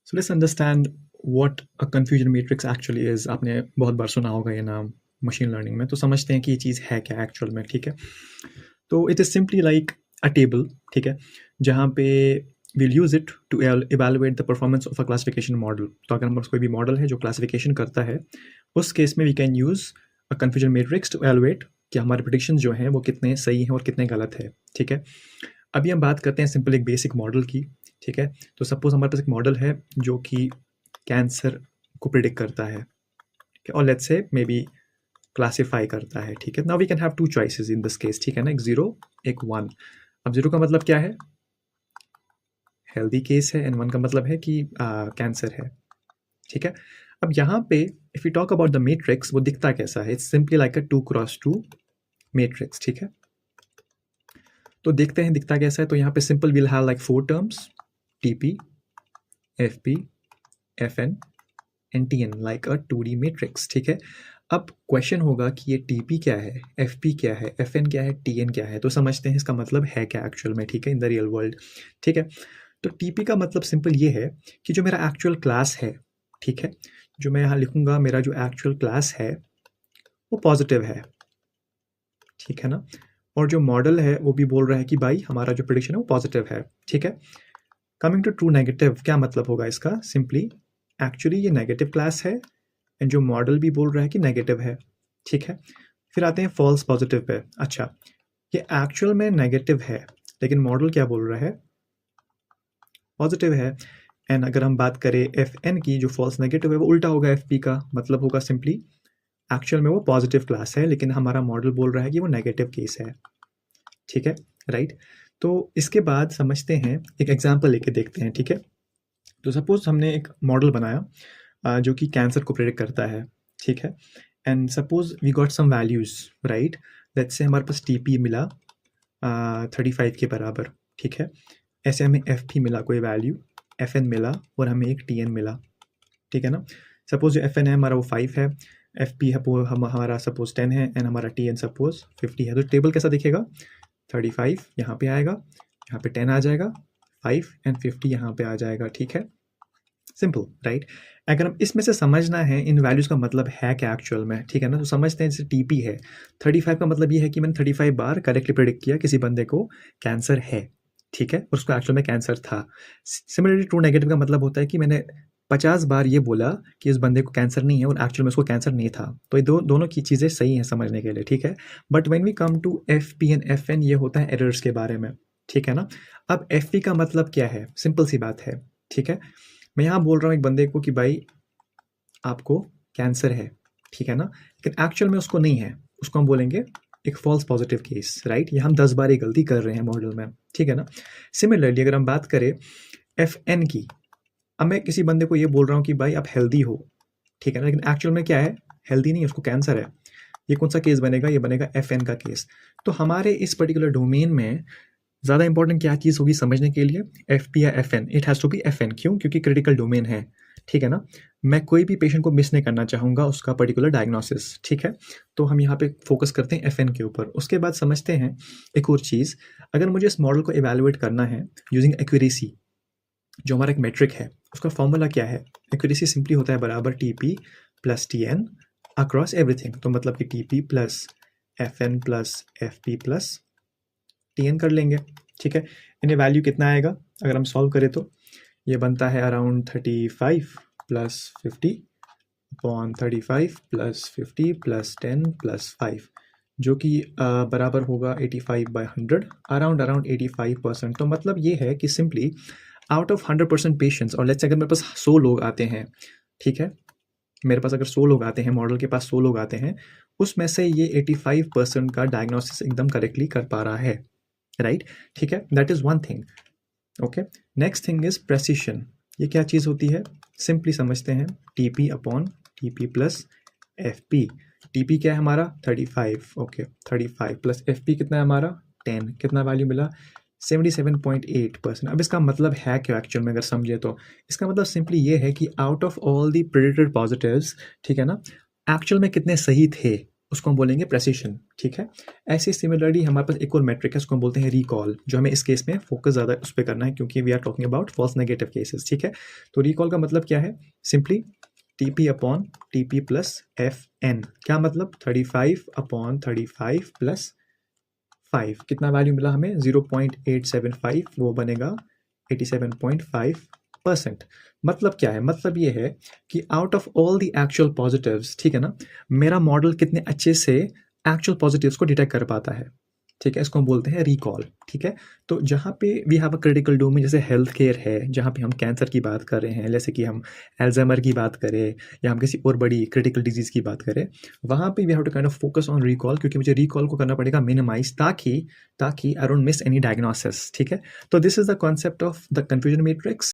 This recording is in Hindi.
So let's understand what a confusion matrix actually is. आपने बहुत बार सुना होगा ये नाम मशीन लर्निंग में, तो समझते हैं कि ये चीज़ है क्या एक्चुअल में, ठीक है? तो it is simply like a table, ठीक है? जहाँ पे will use it to evaluate the performance of a classification model. तो अगर हमारे पास कोई भी मॉडल है जो क्लासिफिकेशन करता है, उस केस में we can use a confusion matrix to evaluate कि हमारे प्रेडिक्शन जो हैं वो कितने सही हैं और कितने गलत है, ठीक है? अभी हम बात करते हैं सिंपल एक बेसिक मॉडल की, ठीक है? तो सपोज़ हमारे पास एक मॉडल है जो कि कैंसर को प्रिडिक्ट करता है, ठीक है? और let's say may be classify करता है, ठीक है? Now we can have 2 choices in this case, ठीक है ना? एक 0, एक 1। अब 0 का मतलब क्या है? हेल्दी केस है, एंड 1 का मतलब है कि कैंसर है, ठीक है? अब यहाँ पे if you talk about the matrix, वो दिखता कैसा है? It's simply like a 2 cross 2 matrix, ठीक है? तो देखते हैं दिखता कैसा है। तो यहाँ पे simple will have like 4 terms, TP, FP, FN and TN, like a 2D matrix, ठीक है? अब क्वेश्चन होगा कि ये टीपी क्या है, एफपी क्या है, एफएन क्या है, टीएन क्या है? तो समझते हैं इसका मतलब है क्या एक्चुअल में, ठीक है? इन द रियल वर्ल्ड, ठीक है? तो टीपी का मतलब सिंपल ये है कि जो मेरा एक्चुअल क्लास है, ठीक है? जो मैं यहाँ लिखूंगा, मेरा जो एक्चुअल क्लास है वो पॉजिटिव है, ठीक है ना? और जो मॉडल है वो भी बोल रहा है कि भाई हमारा जो प्रिडिक्शन है वो पॉजिटिव है, ठीक है? कमिंग टू ट्रू नेगेटिव, क्या मतलब होगा इसका? सिंपली एक्चुअली ये नेगेटिव क्लास है, एंड जो मॉडल भी बोल रहा है कि नेगेटिव है, ठीक है? फिर आते हैं फॉल्स पॉजिटिव पे। अच्छा, ये एक्चुअल में नेगेटिव है, लेकिन मॉडल क्या बोल रहा है? पॉजिटिव है। एंड अगर हम बात करें एफ एन की, जो फॉल्स नेगेटिव है वो उल्टा होगा एफ पी का, मतलब होगा सिंपली एक्चुअल में वो पॉजिटिव क्लास है, लेकिन हमारा मॉडल बोल रहा है कि वो नेगेटिव केस है, ठीक है? राइट? तो इसके बाद समझते हैं, एक एग्जाम्पल लेके देखते हैं, ठीक है? तो सपोज हमने एक मॉडल बनाया जो कि कैंसर को प्रेडिक्ट करता है, ठीक है? And suppose we got some values, right? Let's say हमारे पास टीपी मिला 35 के बराबर, ठीक है? ऐसे हमें एफ पी मिला कोई वैल्यू, एफ एन मिला, और हमें एक टी एन मिला, ठीक है ना? सपोज जो एफ एन है हमारा वो 5 है, एफ पी है वो हमारा सपोज 10 है, एंड हमारा टी एन सपोज 50 है। तो टेबल कैसा दिखेगा? 35 यहाँ पे आएगा, यहाँ पे 10 आ जाएगा, 5 एंड 50 यहाँ पे आ जाएगा, ठीक है? Simple, right? अगर हम इसमें से समझना है इन वैल्यूज़ का मतलब है क्या एक्चुअल में, ठीक है ना? तो समझते हैं, जैसे टीपी है 35 का मतलब ये है कि मैंने 35 बार करेक्टली प्रेडिक्ट किया किसी बंदे को कैंसर है, ठीक है? और उसको एक्चुअल में कैंसर था। सिमिलरली ट्रू नेगेटिव का मतलब होता है कि मैंने 50 बार ये बोला कि इस बंदे को कैंसर नहीं है और एक्चुअल में उसको कैंसर नहीं था। तो ये दोनों की चीज़ें सही हैं समझने के लिए, ठीक है? But when we come to F P and F N, ये होता है एरर्स के बारे में, ठीक है ना? अब एफ पी का मतलब क्या है? सिंपल सी बात है, ठीक है? मैं यहाँ बोल रहा हूँ एक बंदे को कि भाई आपको कैंसर है, ठीक है ना? लेकिन एक्चुअल में उसको नहीं है, उसको हम बोलेंगे एक फॉल्स पॉजिटिव केस, राइट? ये हम 10 बार ये गलती कर रहे हैं मॉडल में, ठीक है ना? सिमिलरली अगर हम बात करें एफ एन की, अब मैं किसी बंदे को ये बोल रहा हूँ कि भाई आप हेल्दी हो, ठीक है ना? लेकिन एक्चुअल में क्या है? हेल्दी नहीं है, उसको कैंसर है। ये कौन सा केस बनेगा? ये बनेगा एफ एन का केस। तो हमारे इस पर्टिकुलर डोमेन में ज़्यादा इंपॉर्टेंट क्या चीज़ होगी समझने के लिए? एफ पी या F N? It has to be F N. क्यों? क्योंकि क्रिटिकल डोमेन है, ठीक है ना? मैं कोई भी पेशेंट को मिस नहीं करना चाहूँगा उसका पर्टिकुलर डायग्नोसिस, ठीक है? तो हम यहाँ पे फोकस करते हैं एफ एन के ऊपर। उसके बाद समझते हैं एक और चीज़, अगर मुझे इस मॉडल को इवेलुएट करना है यूजिंग एक्यूरेसी, जो हमारा एक मेट्रिक है, उसका फॉर्मूला क्या है? एक्यूरेसी सिंपली होता है बराबर T P plus T N across everything. तो मतलब कि T P plus F N plus F P plus T N कर लेंगे, ठीक है? इन्हें वैल्यू कितना आएगा अगर हम सॉल्व करें? तो ये बनता है around 35 plus 50 upon 35 plus 50 plus 10 plus 5, जो कि बराबर होगा 85/100, अराउंड 85%। तो मतलब ये है कि सिंपली आउट ऑफ 100% पेशेंट्स, और लेट्स से अगर मेरे पास 100 लोग आते हैं, ठीक है? मेरे पास अगर 100 लोग आते हैं, मॉडल के पास 100 लोग आते हैं, उसमें से ये 85% का डायग्नोसिस एकदम करेक्टली कर पा रहा है, राइट? ठीक है, that is one thing. Okay, next thing is precision. ये क्या चीज़ होती है? सिंपली समझते हैं, T P upon T P plus F P. T P क्या है हमारा? 35, ओके, 35 प्लस एफ पी कितना है हमारा? 10। कितना वैल्यू मिला? 77.8%। अब इसका मतलब है क्या एक्चुअल में अगर समझे तो? इसका मतलब सिंपली ये है कि out of all the predicted positives, ठीक है ना, एक्चुअल में कितने सही थे, उसको हम बोलेंगे प्रेसिशन, ठीक है। ऐसे सिमिलरली हमारे पास एक और मेट्रिक है, उसको हम बोलते हैं रिकॉल, जो हमें इस केस में फोकस ज़्यादा उस पर करना है क्योंकि we are talking about false negative cases, ठीक है। तो रिकॉल का मतलब क्या है, simply T upon T plus F N. क्या मतलब 35 अपॉन 35 प्लस 5, कितना वैल्यू मिला हमें 0.875, वो बनेगा 87.5%। मतलब क्या है, मतलब ये है कि out of all the actual positives, ठीक है ना, मेरा मॉडल कितने अच्छे से एक्चुअल पॉजिटिव्स को डिटेक्ट कर पाता है, ठीक है। इसको हम बोलते हैं रिकॉल, ठीक है। तो जहाँ पे we have a critical domain, जैसे हेल्थ केयर है, जहाँ पे हम कैंसर की बात कर रहे हैं, जैसे कि हम एल्जाइमर की बात करें या हम किसी और बड़ी क्रिटिकल डिजीज़ की बात करें, वहाँ पे we have to kind of focus on recall, क्योंकि मुझे रिकॉल को करना पड़ेगा मिनिमाइज, ताकि ताकि I don't miss any diagnosis, ठीक है। तो this is the concept of the confusion matrix.